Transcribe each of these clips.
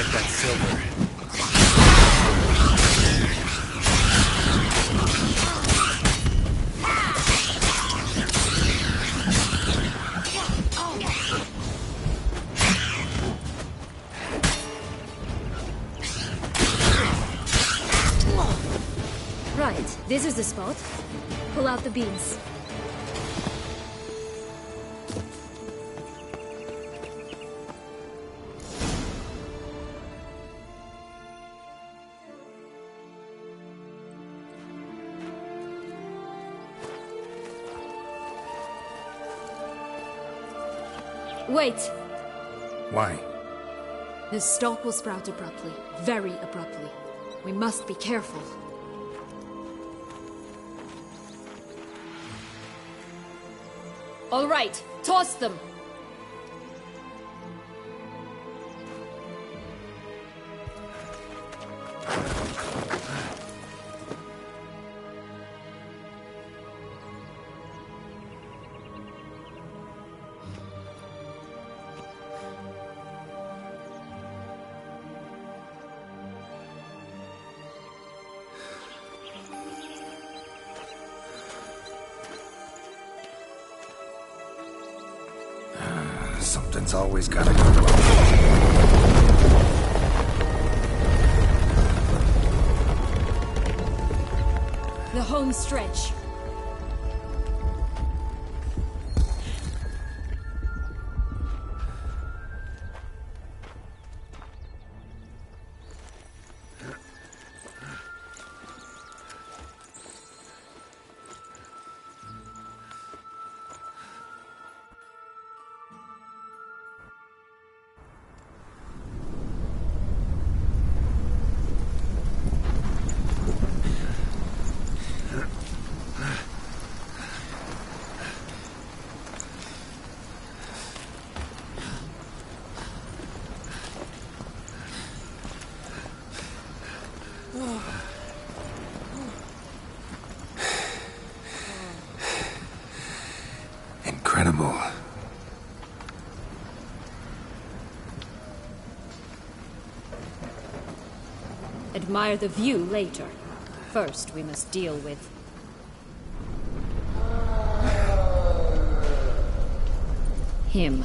back that silver. Right, this is the spot. Pull out the beans. Wait! Why? The stalk will sprout abruptly. Very abruptly. We must be careful. All right, toss them! Something's always gotta go wrong. The home stretch. Incredible. Admire the view later. First, we must deal with... him.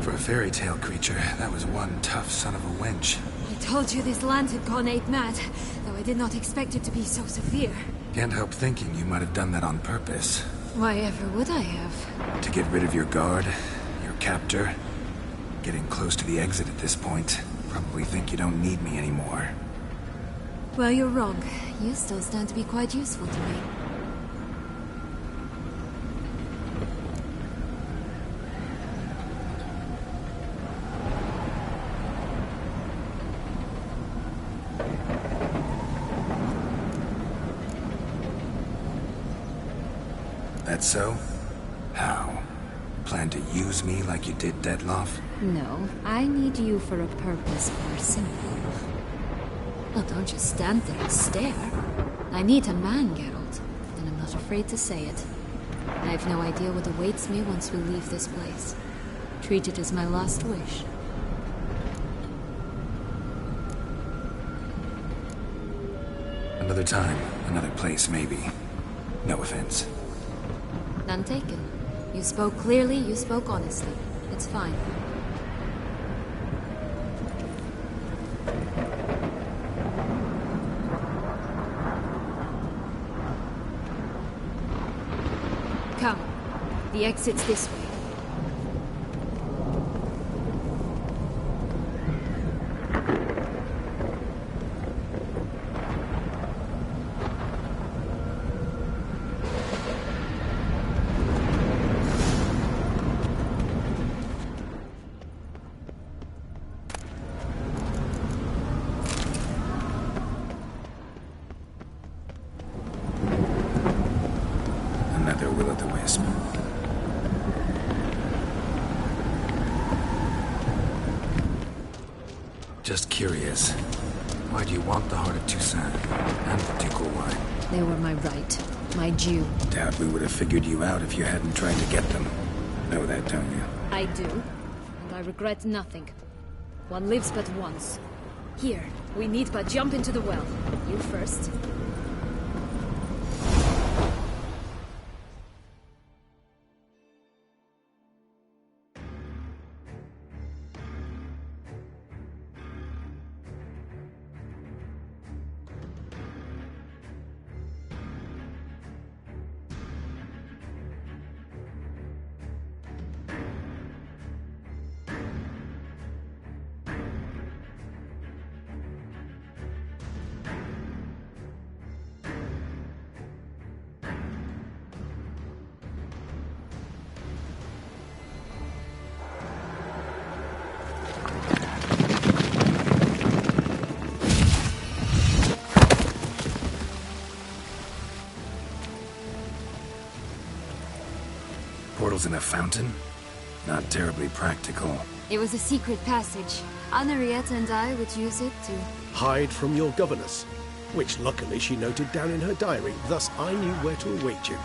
For a fairy tale creature, that was one tough son of a wench. I told you this land had gone ape mad, though I did not expect it to be so severe. Can't help thinking you might have done that on purpose. Why ever would I have? To get rid of your guard, your captor. Getting close to the exit at this point. Probably think you don't need me anymore. Well, you're wrong. You still stand to be quite useful to me. That so? How? Plan to use me like you did Detloff? No, I need you for a purpose more simple. Well, don't just stand there and stare. I need a man, Geralt, and I'm not afraid to say it. I have no idea what awaits me once we leave this place. Treat it as my last wish. Another time, another place, maybe. No offense. None taken. You spoke clearly, you spoke honestly. It's fine. Come. The exit's this way. Another will-o'-the-wisp. Just curious. Why do you want the heart of Toussaint and the ducal wine? They were my right. My due. Doubt we would have figured you out if you hadn't tried to get them. Know that, don't you? I do. And I regret nothing. One lives but once. Here, we need but jump into the well. You first. Portals in a fountain? Not terribly practical. It was a secret passage. Henriette and I would use it to... Hide from your governess, which luckily she noted down in her diary, thus I knew where to await you.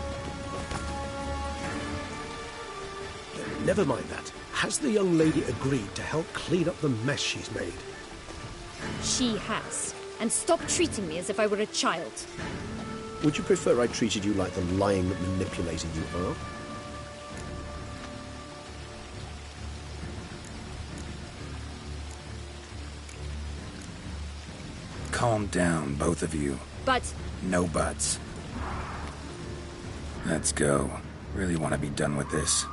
Never mind that. Has the young lady agreed to help clean up the mess she's made? She has. And stop treating me as if I were a child. Would you prefer I treated you like the lying manipulator you are? Calm down, both of you. But... No buts. Let's go. Really want to be done with this.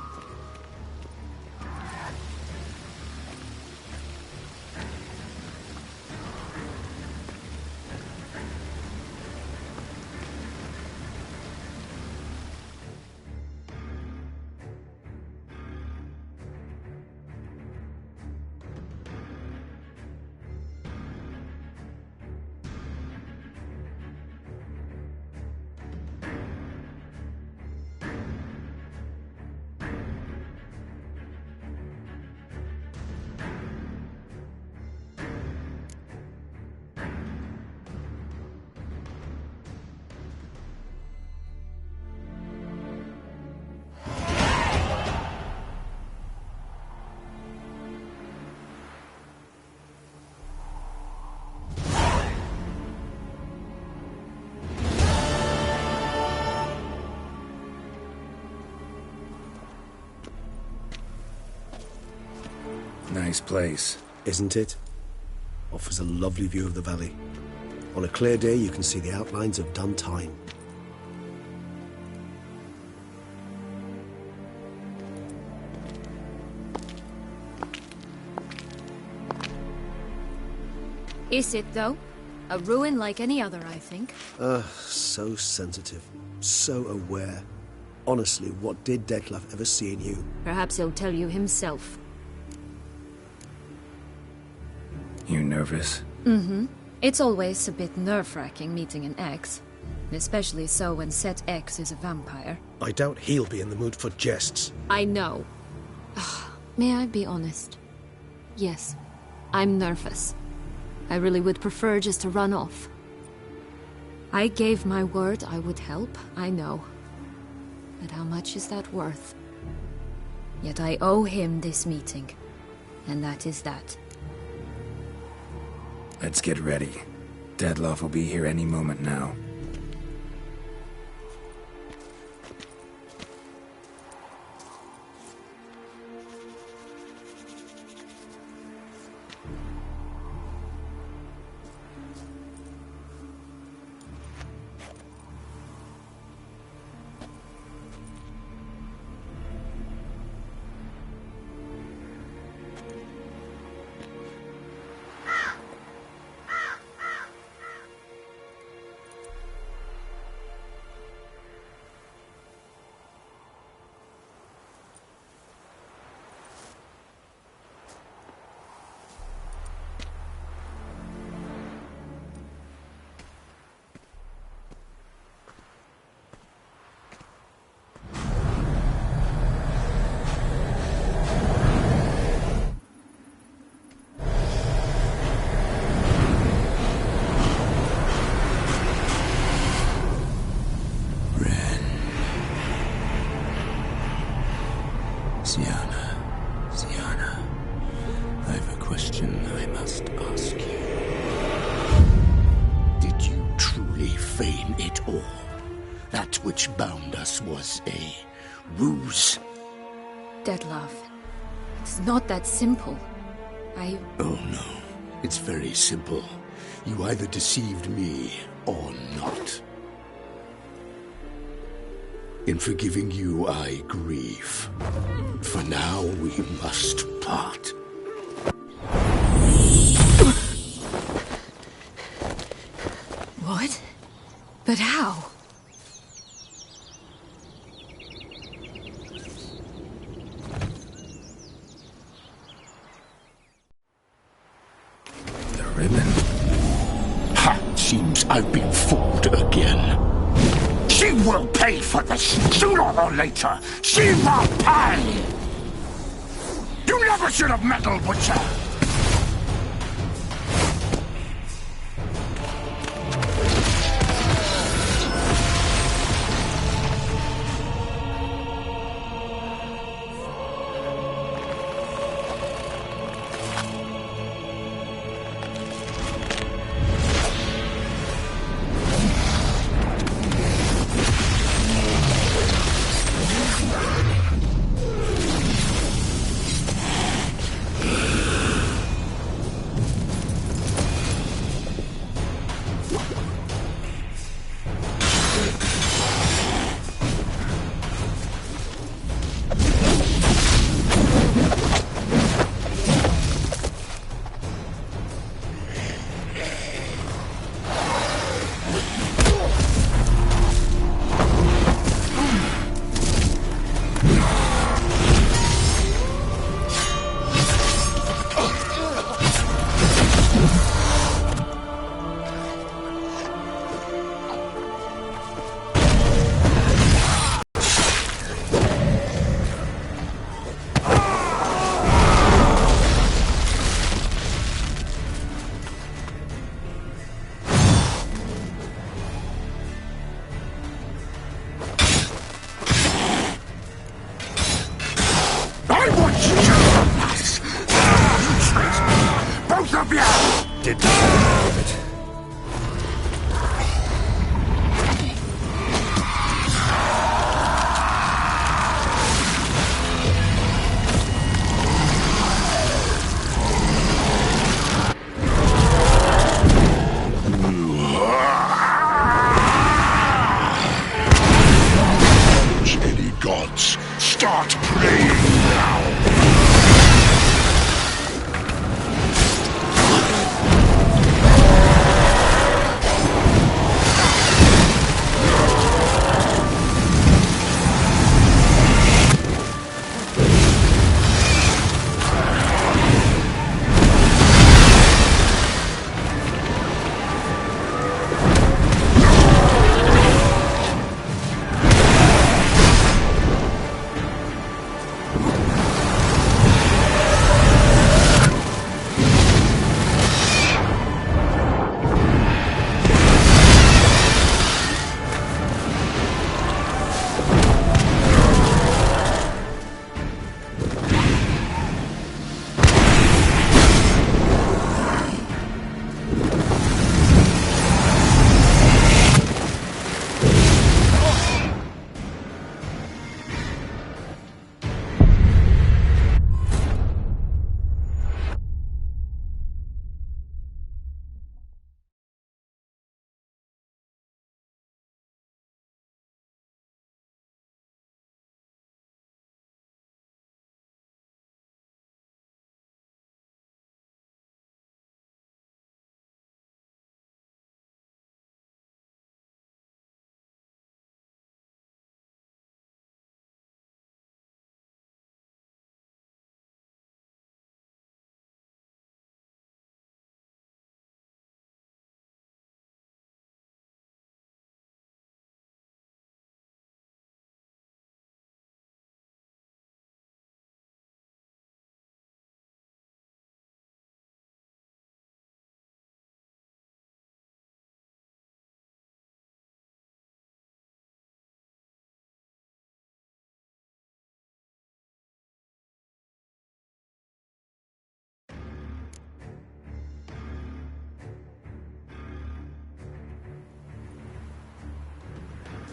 Nice place. Isn't it? Offers a lovely view of the valley. On a clear day, you can see the outlines of Dun Time. Is it, though? A ruin like any other, I think. So sensitive. So aware. Honestly, what did Detloff ever see in you? Perhaps he'll tell you himself. You nervous? Mm-hmm. It's always a bit nerve-wracking meeting an ex. Especially so when said ex is a vampire. I doubt he'll be in the mood for jests. I know. May I be honest? Yes, I'm nervous. I really would prefer just to run off. I gave my word I would help, I know. But how much is that worth? Yet I owe him this meeting. And that is that. Let's get ready. Dettlaff will be here any moment now. Syanna, I've a question I must ask you. Did you truly feign it all? That which bound us was a ruse? Dettlaff, it's not that simple. Oh no, it's very simple. You either deceived me or not. In forgiving you, I grieve. For now, we must part. What? But how? The ribbon. Ha! Seems I've been fooled again. She will pay for this, sooner or later. She will pay! You never should have meddled with her! Did not of it. Any gods, start praying now!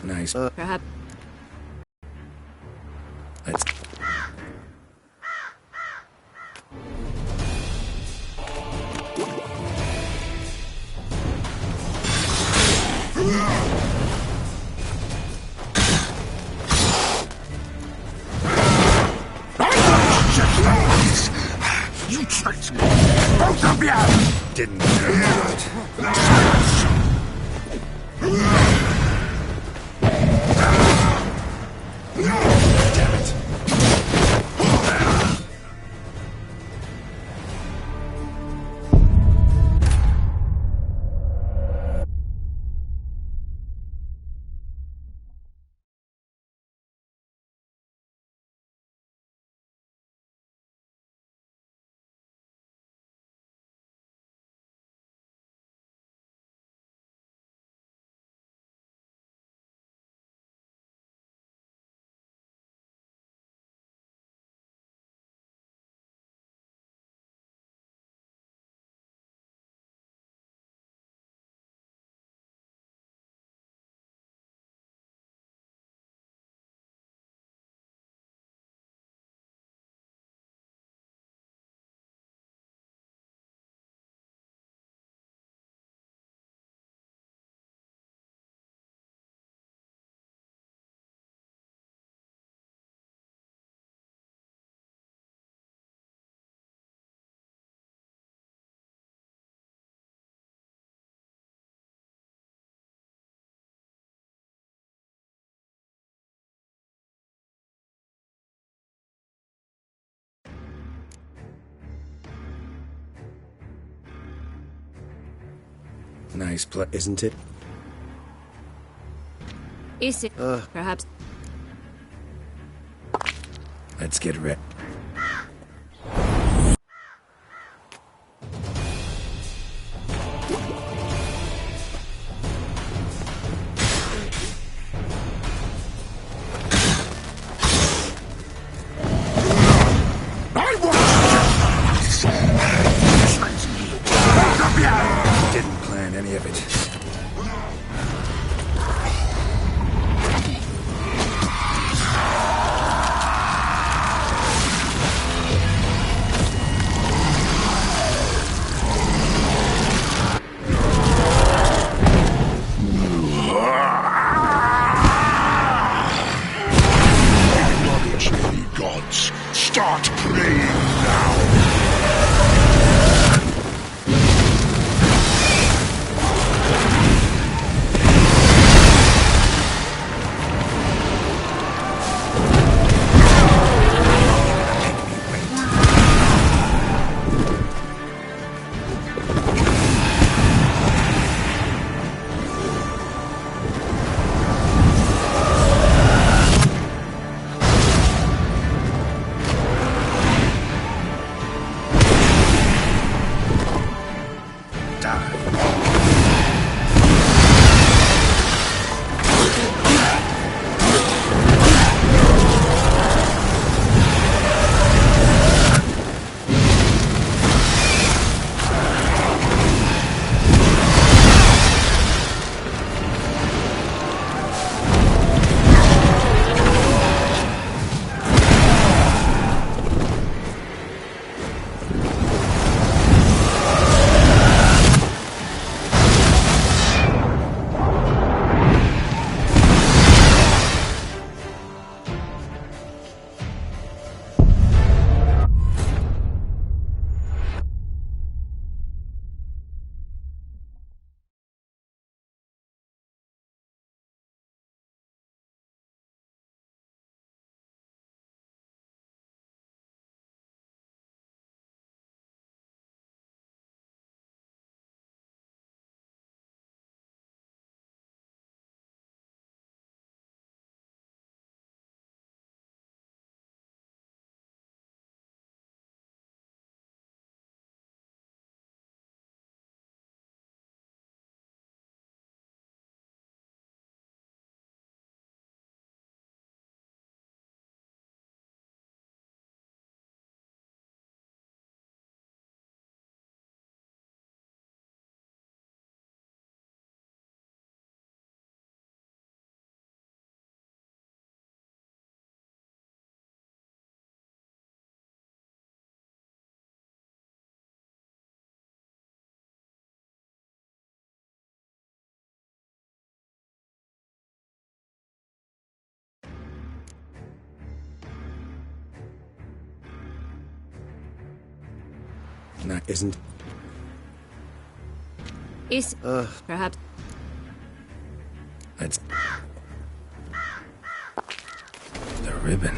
Nice. Perhaps. Let's... You tricked me! Both of you! Didn't do it. Damn it. Nice play. Isn't it? Is it? Perhaps. Let's get ready. I want to tricked me! Both of you! Didn't plan any of it. Acknowledge me, gods. Start praying now. Isn't... Is... perhaps... That's... the ribbon.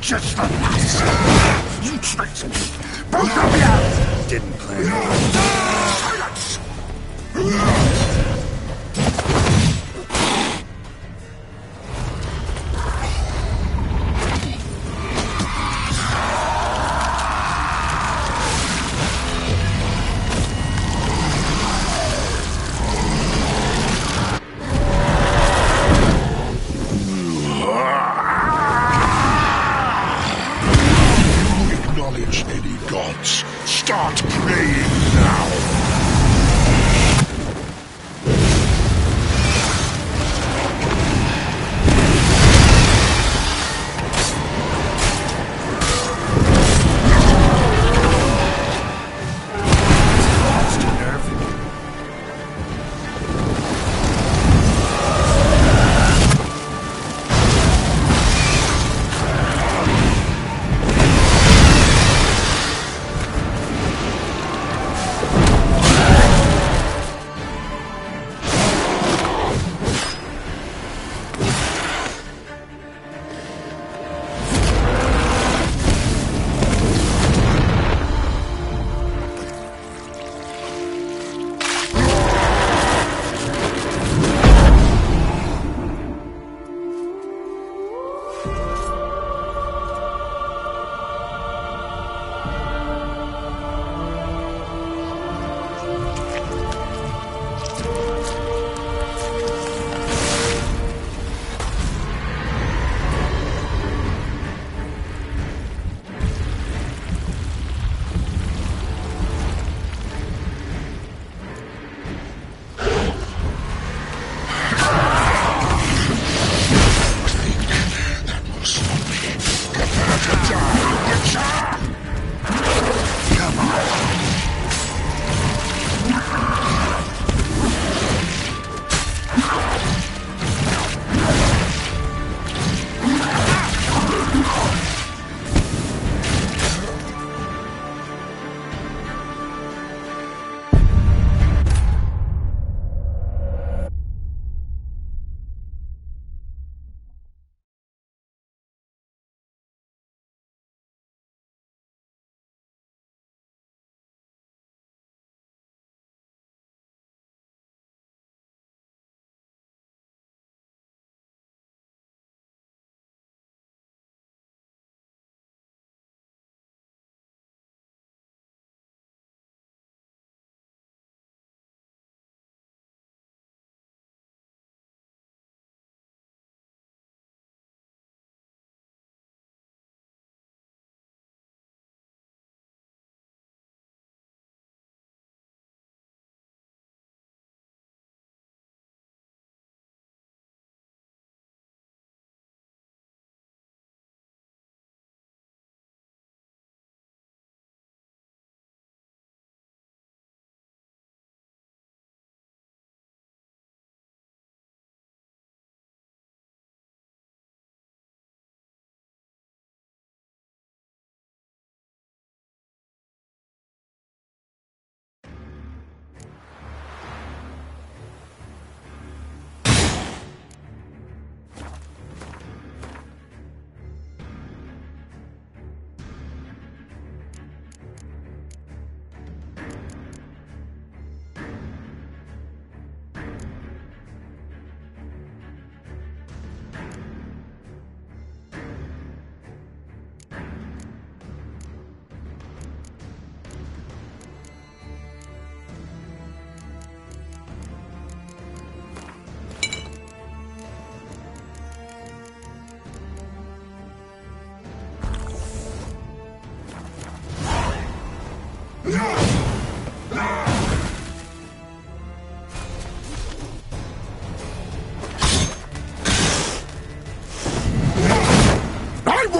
Just the last! You tricked me! Both of you! Didn't plan. Silence! Acknowledge any gods. Start praying now!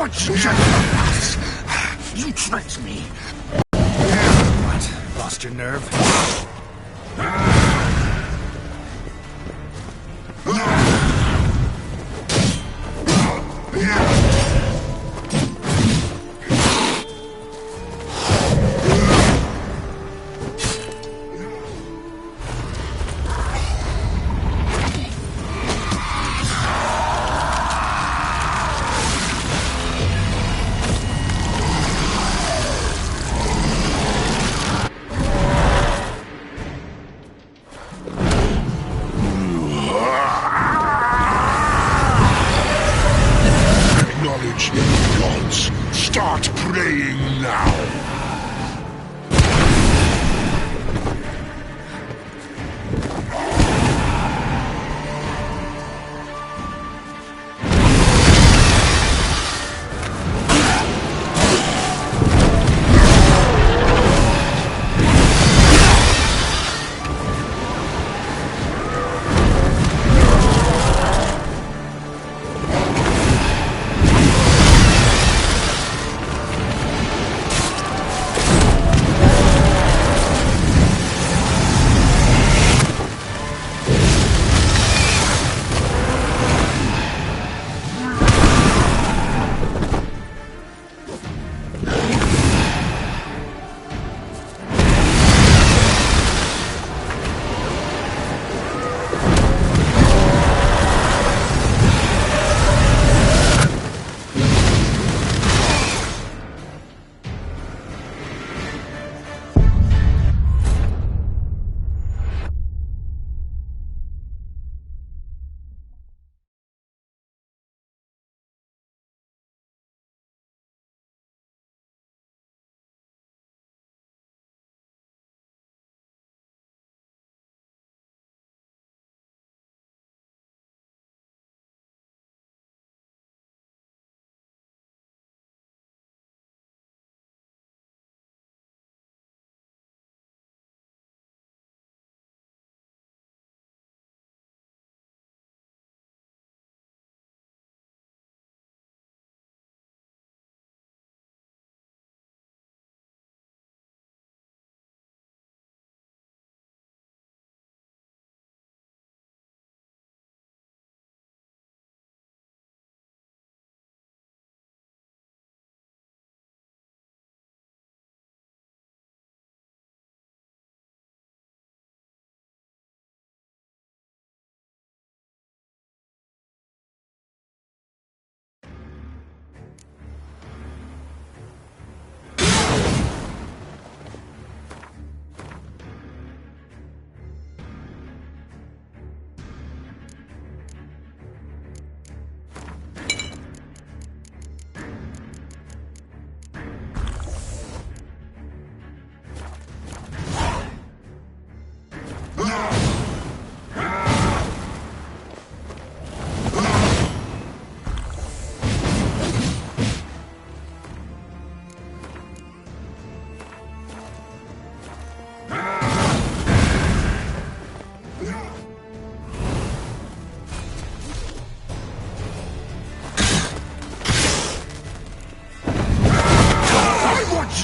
want justice. You tricked me. What? Lost your nerve? Acknowledge the gods. Start praying now.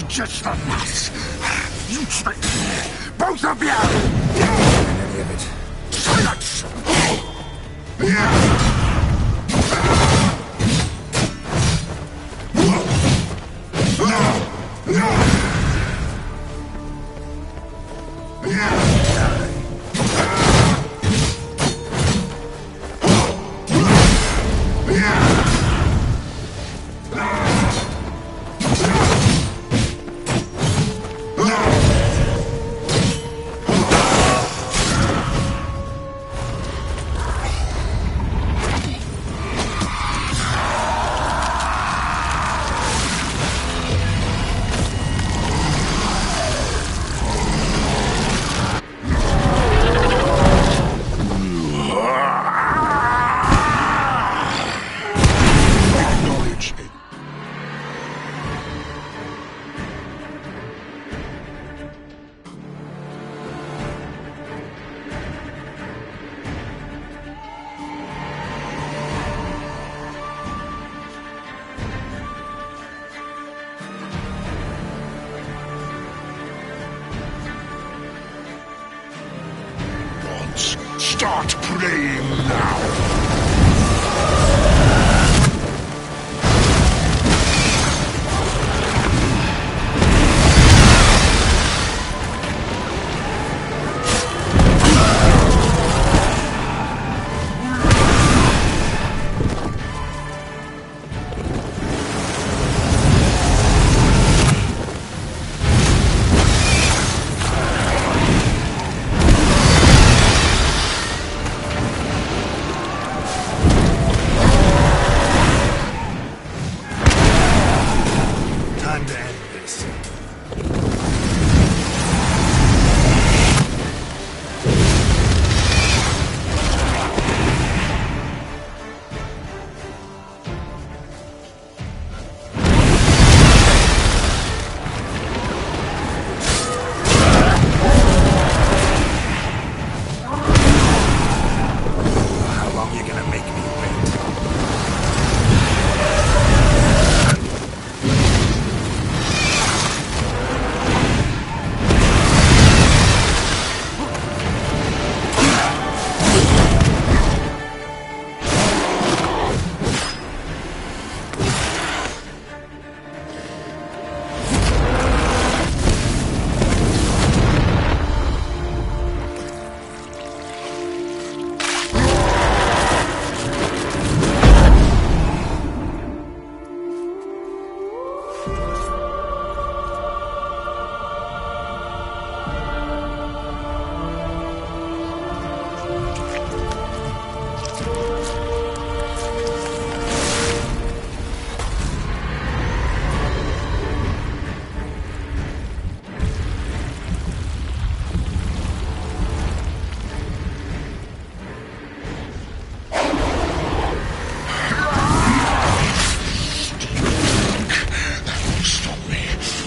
Just the nuts. You tricked me. Both of you. Any of it. Silence. Start praying now! Time to end this. How long you gonna make me wait?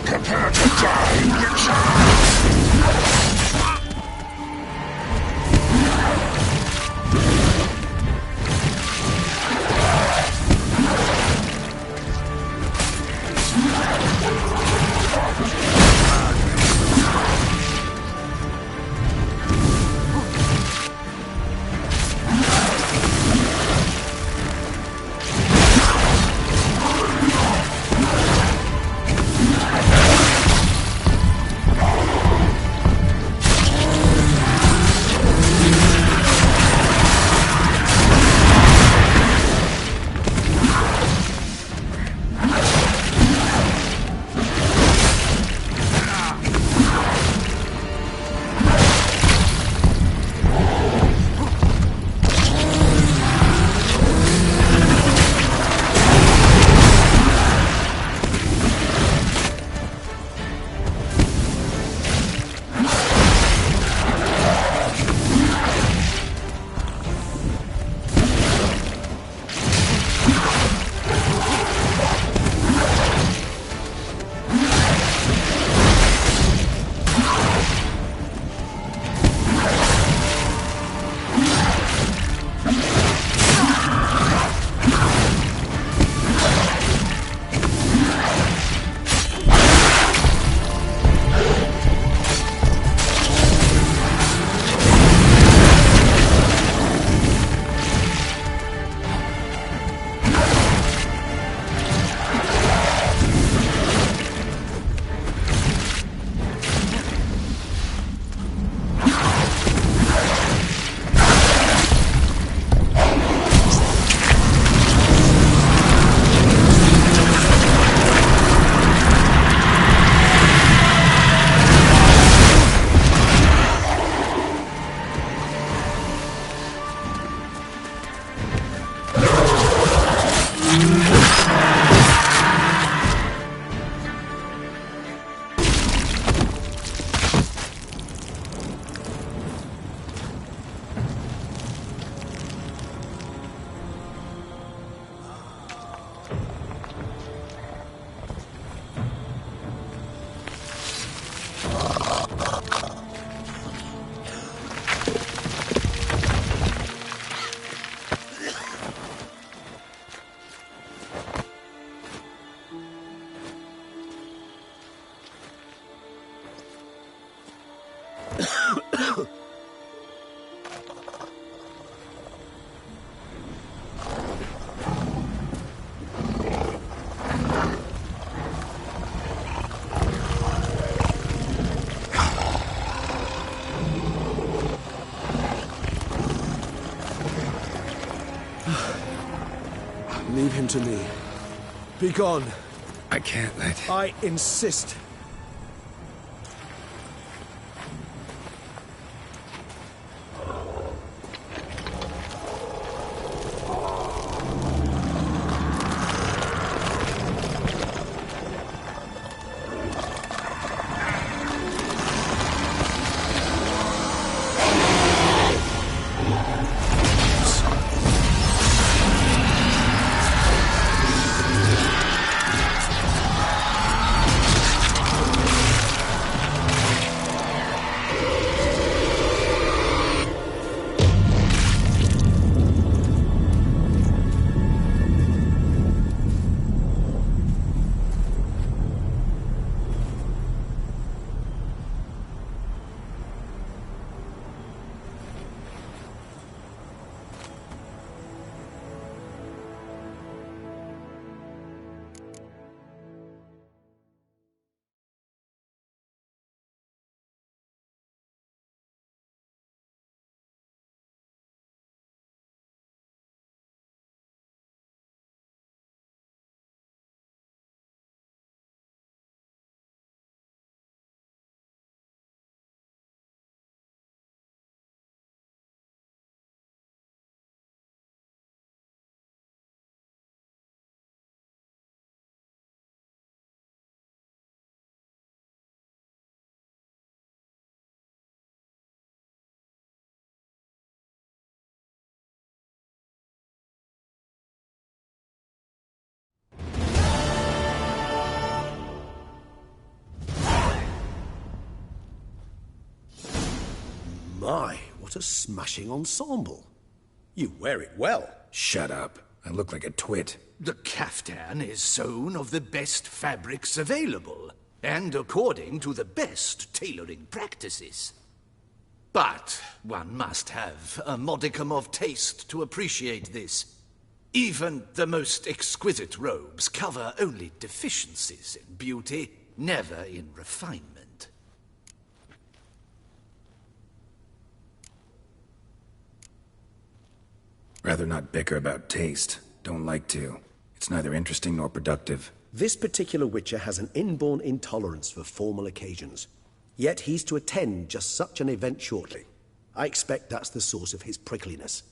Prepare to die, Witcher! Leave him to me. Be gone. I can't let... I insist. My, what a smashing ensemble. You wear it well. Shut up. I look like a twit. The caftan is sewn of the best fabrics available, and according to the best tailoring practices. But one must have a modicum of taste to appreciate this. Even the most exquisite robes cover only deficiencies in beauty, never in refinement. Rather not bicker about taste. Don't like to. It's neither interesting nor productive. This particular Witcher has an inborn intolerance for formal occasions. Yet he's to attend just such an event shortly. I expect that's the source of his prickliness.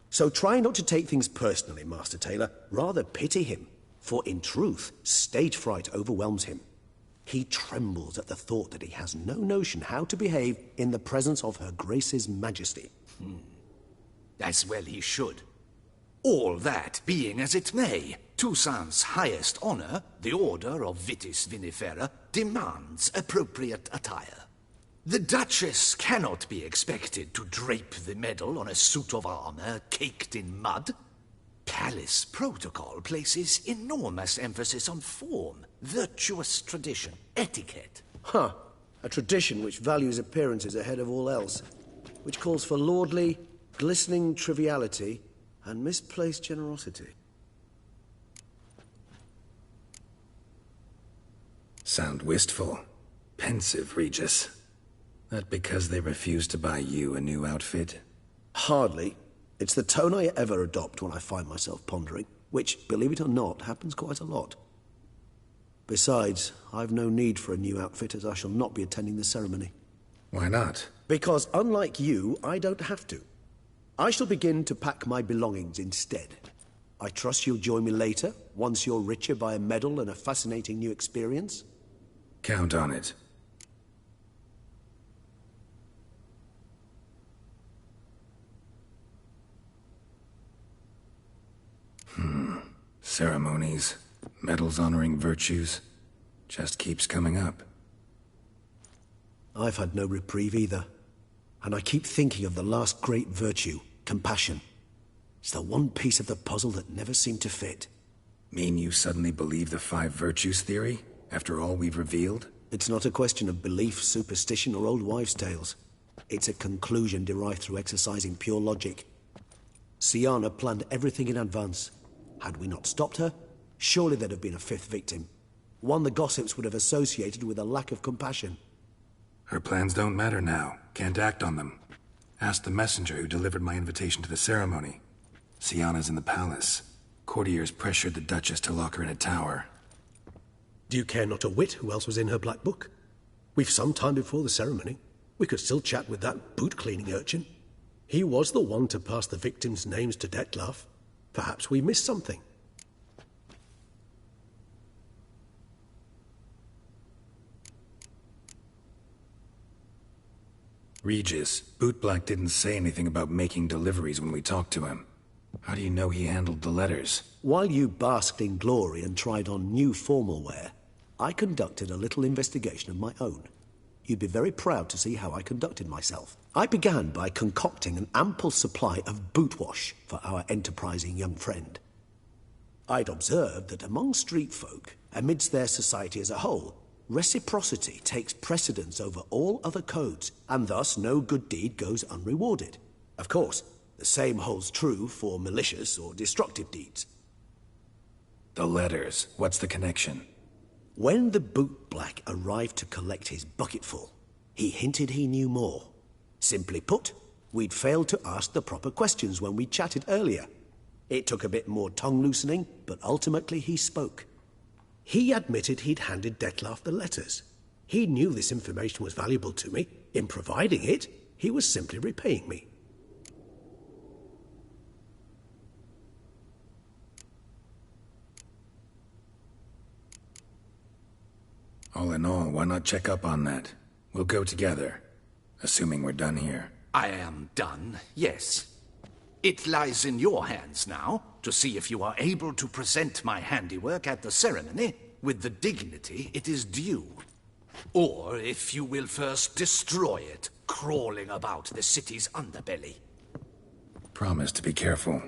So try not to take things personally, Master Taylor. Rather pity him. For in truth, stage fright overwhelms him. He trembles at the thought that he has no notion how to behave in the presence of Her Grace's Majesty. As well he should. All that being as it may, Toussaint's highest honor, the Order of Vitis Vinifera, demands appropriate attire. The Duchess cannot be expected to drape the medal on a suit of armor caked in mud. Palace protocol places enormous emphasis on form, virtuous tradition, etiquette. Huh. A tradition which values appearances ahead of all else. Which calls for lordly, glistening triviality and misplaced generosity. Sound wistful. Pensive, Regis. That because they refuse to buy you a new outfit? Hardly. It's the tone I ever adopt when I find myself pondering, which, believe it or not, happens quite a lot. Besides, I've no need for a new outfit as I shall not be attending the ceremony. Why not? Because unlike you, I don't have to. I shall begin to pack my belongings instead. I trust you'll join me later, once you're richer by a medal and a fascinating new experience? Count on it. Ceremonies, medals honoring virtues, just keeps coming up. I've had no reprieve either. And I keep thinking of the last great virtue, compassion. It's the one piece of the puzzle that never seemed to fit. Mean you suddenly believe the 5 virtues theory, after all we've revealed? It's not a question of belief, superstition, or old wives' tales. It's a conclusion derived through exercising pure logic. Syanna planned everything in advance. Had we not stopped her, surely there'd have been a 5th victim. One the gossips would have associated with a lack of compassion. Her plans don't matter now. Can't act on them. Ask the messenger who delivered my invitation to the ceremony. Syanna's in the palace. Courtiers pressured the Duchess to lock her in a tower. Do you care not a whit who else was in her black book? We've some time before the ceremony. We could still chat with that boot-cleaning urchin. He was the one to pass the victims' names to Dettlaff. Perhaps we missed something. Regis, Bootblack didn't say anything about making deliveries when we talked to him. How do you know he handled the letters? While you basked in glory and tried on new formal wear, I conducted a little investigation of my own. You'd be very proud to see how I conducted myself. I began by concocting an ample supply of boot wash for our enterprising young friend. I'd observed that among street folk, amidst their society as a whole, reciprocity takes precedence over all other codes, and thus no good deed goes unrewarded. Of course, the same holds true for malicious or destructive deeds. The letters, what's the connection? When the bootblack arrived to collect his bucketful, he hinted he knew more. Simply put, we'd failed to ask the proper questions when we chatted earlier. It took a bit more tongue-loosening, but ultimately he spoke. He admitted he'd handed Dettlaff the letters. He knew this information was valuable to me. In providing it, he was simply repaying me. All in all, why not check up on that? We'll go together, assuming we're done here. I am done, yes. It lies in your hands now to see if you are able to present my handiwork at the ceremony with the dignity it is due. Or if you will first destroy it, crawling about the city's underbelly. Promise to be careful.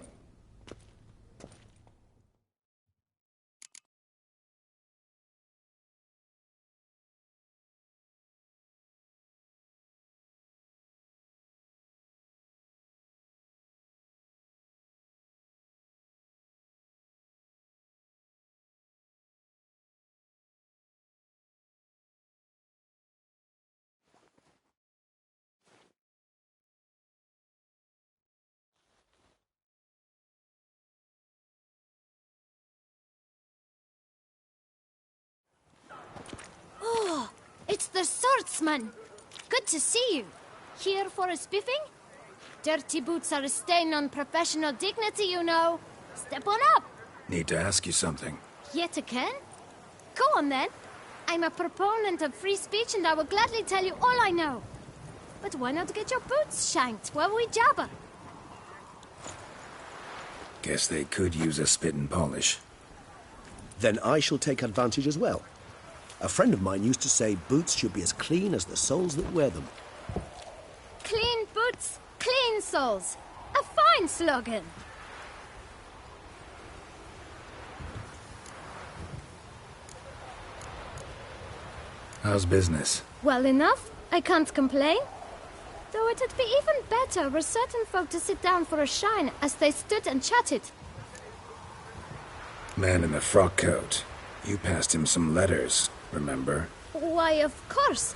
It's the swordsman! Good to see you. Here for a spiffing? Dirty boots are a stain on professional dignity, you know. Step on up. Need to ask you something. Yet again? Go on then. I'm a proponent of free speech and I will gladly tell you all I know. But why not get your boots shanked while we jabber? Guess they could use a spit and polish. Then I shall take advantage as well. A friend of mine used to say boots should be as clean as the soles that wear them. Clean boots, clean soles. A fine slogan. How's business? Well enough. I can't complain. Though it'd be even better were certain folk to sit down for a shine as they stood and chatted. Man in the frock coat. You passed him some letters, remember? Why, of course.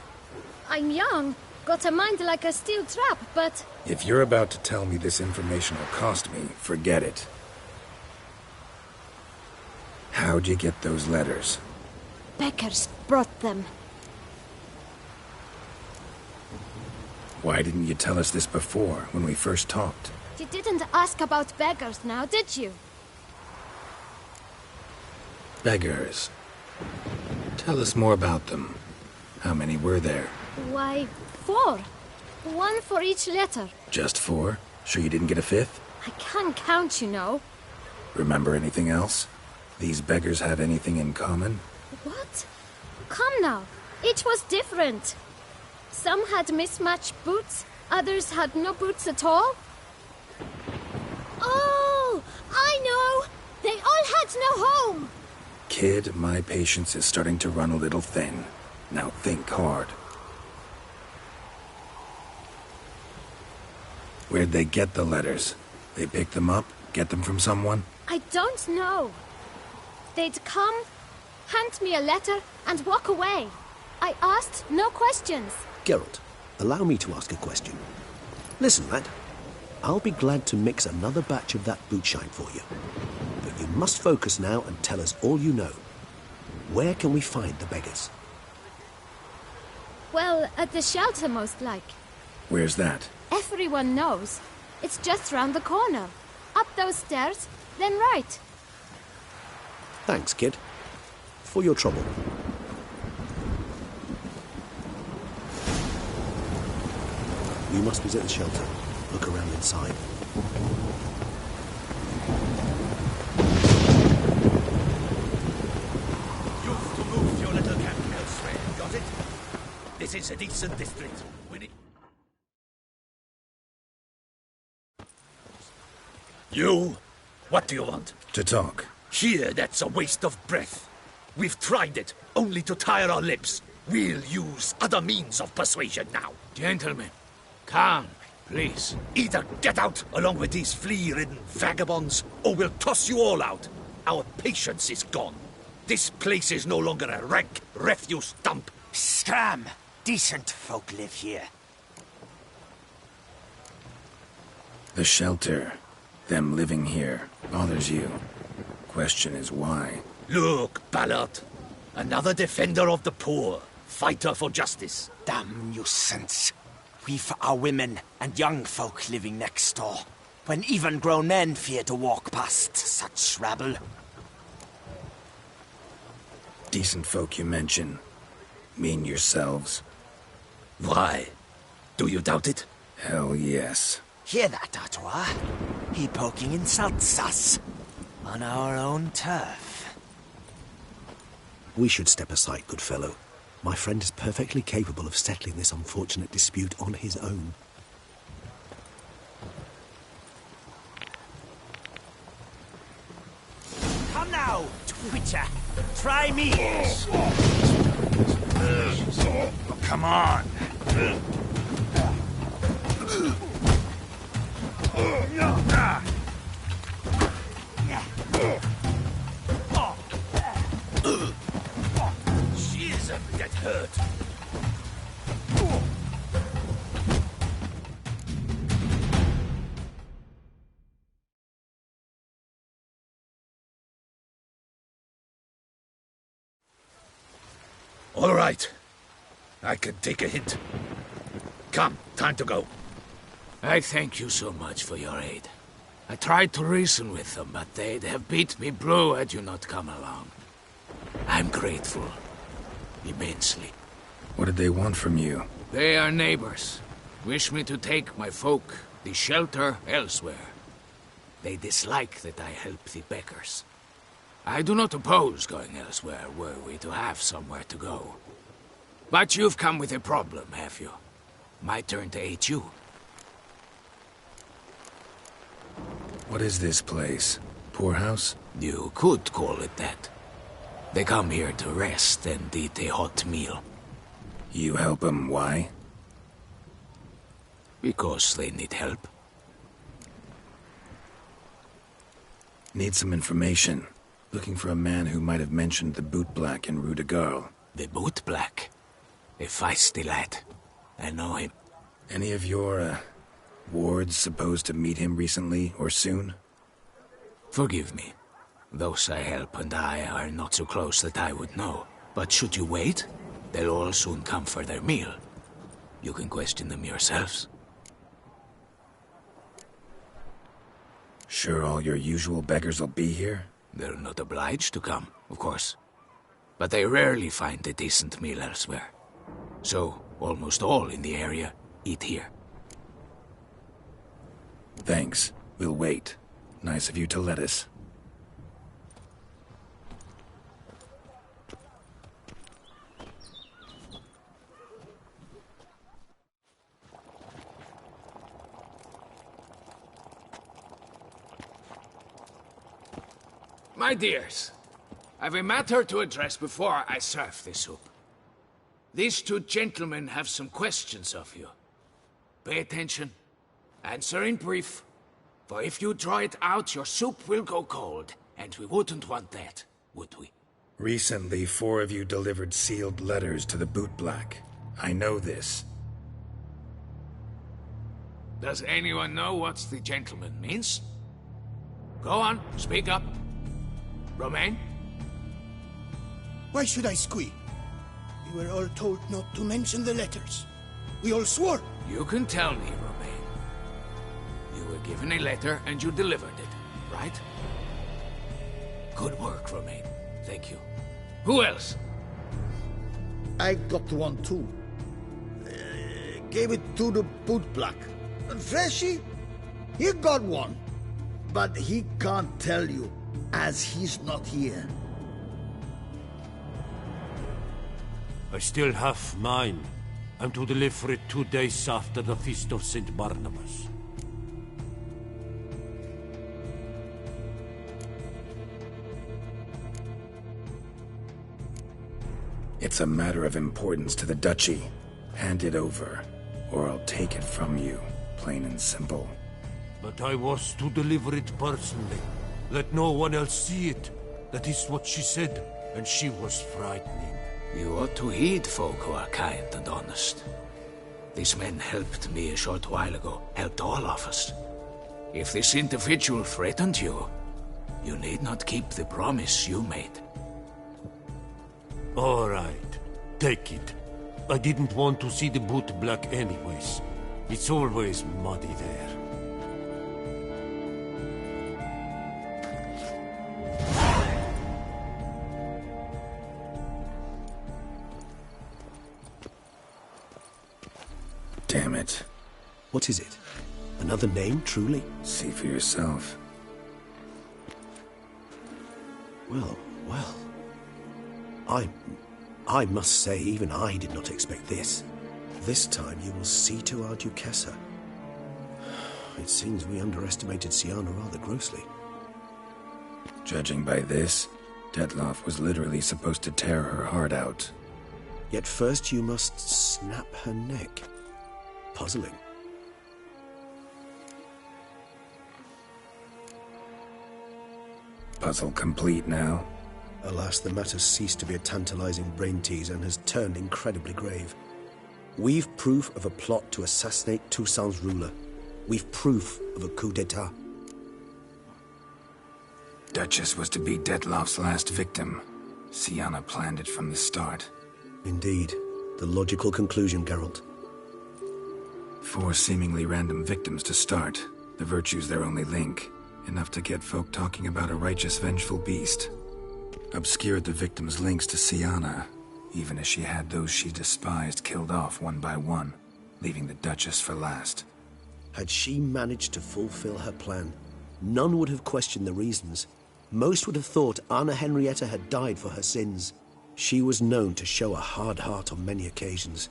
I'm young, got a mind like a steel trap, but... If you're about to tell me this information will cost me, forget it. How'd you get those letters? Beggars brought them. Why didn't you tell us this before, when we first talked? You didn't ask about beggars now, did you? Beggars. Tell us more about them. How many were there? Why, 4. 1 for each letter. Just 4? Sure you didn't get a 5th? I can't count, you know. Remember anything else? These beggars have anything in common? What? Come now. Each was different. Some had mismatched boots, others had no boots at all. Oh, I know! They all had no home! Kid, my patience is starting to run a little thin. Now think hard. Where'd they get the letters? They pick them up? Get them from someone? I don't know. They'd come, hand me a letter, and walk away. I asked no questions. Geralt, allow me to ask a question. Listen, lad. I'll be glad to mix another batch of that bootshine for you. But you must focus now and tell us all you know. Where can we find the beggars? Well, at the shelter, most like. Where's that? Everyone knows. It's just round the corner. Up those stairs, then right. Thanks, kid. For your trouble. You must visit the shelter. Look around inside. You've to move your little camp elsewhere, got it? This is a decent district. You? What do you want? To talk. Here, that's a waste of breath. We've tried it, only to tire our lips. We'll use other means of persuasion now. Gentlemen, calm, please. Either get out along with these flea-ridden vagabonds, or we'll toss you all out. Our patience is gone. This place is no longer a rank refuse dump. Scram! Decent folk live here. The shelter, them living here, bothers you. Question is why? Look, Ballard. Another defender of the poor. Fighter for justice. Damn nuisance. We've our women and young folk living next door, when even grown men fear to walk past such rabble. Decent folk you mention. Mean yourselves? Why? Do you doubt it? Hell yes. Hear that, Artois? He poking insults us. On our own turf. We should step aside, good fellow. My friend is perfectly capable of settling this unfortunate dispute on his own. Come now, Twitcher. Try me. Come on! She isn't get hurt. All right. I can take a hint. Come, time to go. I thank you so much for your aid. I tried to reason with them, but they'd have beat me blue had you not come along. I'm grateful. Immensely. What did they want from you? They are neighbors. Wish me to take my folk, the shelter, elsewhere. They dislike that I help the beggars. I do not oppose going elsewhere, were we to have somewhere to go. But you've come with a problem, have you? My turn to aid you. What is this place? Poorhouse? You could call it that. They come here to rest and eat a hot meal. You help them, why? Because they need help. Need some information. Looking for a man who might have mentioned the bootblack in Rue de Garl. The bootblack? A feisty lad. I know him. Any of your, wards supposed to meet him recently or soon? Forgive me. Those I help and I are not so close that I would know. But should you wait, they'll all soon come for their meal. You can question them yourselves. Sure all your usual beggars will be here? They're not obliged to come, of course. But they rarely find a decent meal elsewhere. So, almost all in the area eat here. Thanks. We'll wait. Nice of you to let us. My dears, I've a matter to address before I serve the soup. These two gentlemen have some questions of you. Pay attention. Answer in brief. For if you draw it out, your soup will go cold. And we wouldn't want that, would we? Recently, 4 of you delivered sealed letters to the bootblack. I know this. Does anyone know what the gentleman means? Go on, speak up. Romain? Why should I squeak? We were all told not to mention the letters. We all swore. You can tell me, Romain. You were given a letter and you delivered it, right? Good work, Romain. Thank you. Who else? I got one too. Gave it to the bootblack. Freshy, he got one. But he can't tell you, as he's not here. I still have mine. I'm to deliver it 2 days after the Feast of St. Barnabas. It's a matter of importance to the Duchy. Hand it over, or I'll take it from you, plain and simple. But I was to deliver it personally. Let no one else see it. That is what she said, and she was frightening. You ought to heed folk who are kind and honest. These men helped me a short while ago, helped all of us. If this individual threatened you, you need not keep the promise you made. All right, take it. I didn't want to see the bootblack anyways. It's always muddy there. Damn it. What is it? Another name, truly? See for yourself. Well. I must say, even I did not expect this. This time you will see to our Duquesa. It seems we underestimated Syanna rather grossly. Judging by this, Dettlaff was literally supposed to tear her heart out. Yet first you must snap her neck. Puzzling. Puzzle complete now? Alas, the matter ceased to be a tantalizing brain tease and has turned incredibly grave. We've proof of a plot to assassinate Toussaint's ruler. We've proof of a coup d'etat. Duchess was to be Dettlaff's last victim. Syanna planned it from the start. Indeed. The logical conclusion, Geralt. 4 seemingly random victims to start. The virtue's their only link. Enough to get folk talking about a righteous, vengeful beast. Obscured the victims' links to Syanna, even as she had those she despised killed off one by one, leaving the Duchess for last. Had she managed to fulfill her plan, none would have questioned the reasons. Most would have thought Anna Henrietta had died for her sins. She was known to show a hard heart on many occasions.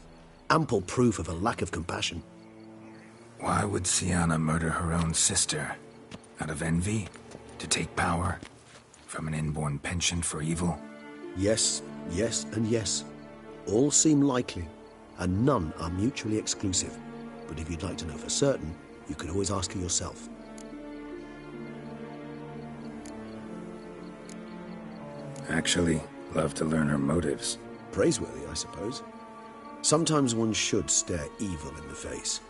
Ample proof of a lack of compassion. Why would Syanna murder her own sister? Out of envy? To take power? From an inborn penchant for evil? Yes, yes, and yes. All seem likely, and none are mutually exclusive. But if you'd like to know for certain, you could always ask her yourself. Actually, love to learn her motives. Praiseworthy, I suppose. Sometimes one should stare evil in the face.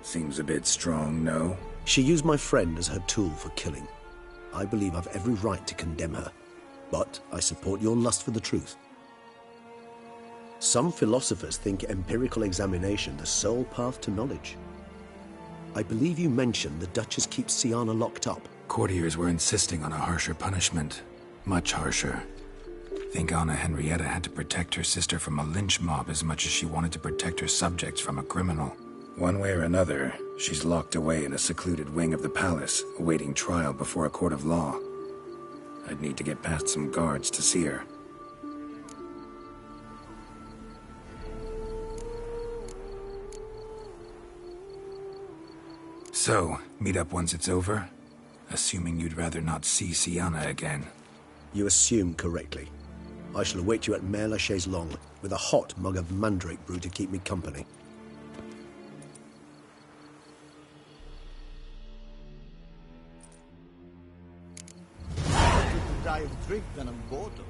Seems a bit strong, no? She used my friend as her tool for killing. I believe I've every right to condemn her, but I support your lust for the truth. Some philosophers think empirical examination the sole path to knowledge. I believe you mentioned the Duchess keeps Syanna locked up. Courtiers were insisting on a harsher punishment. Much harsher. Think Anna Henrietta had to protect her sister from a lynch mob as much as she wanted to protect her subjects from a criminal. One way or another, she's locked away in a secluded wing of the palace, awaiting trial before a court of law. I'd need to get past some guards to see her. So, meet up once it's over? Assuming you'd rather not see Syanna again. You assume correctly. I shall await you at Mare la Chaise Longue with a hot mug of mandrake brew to keep me company. Die of drink than of boredom.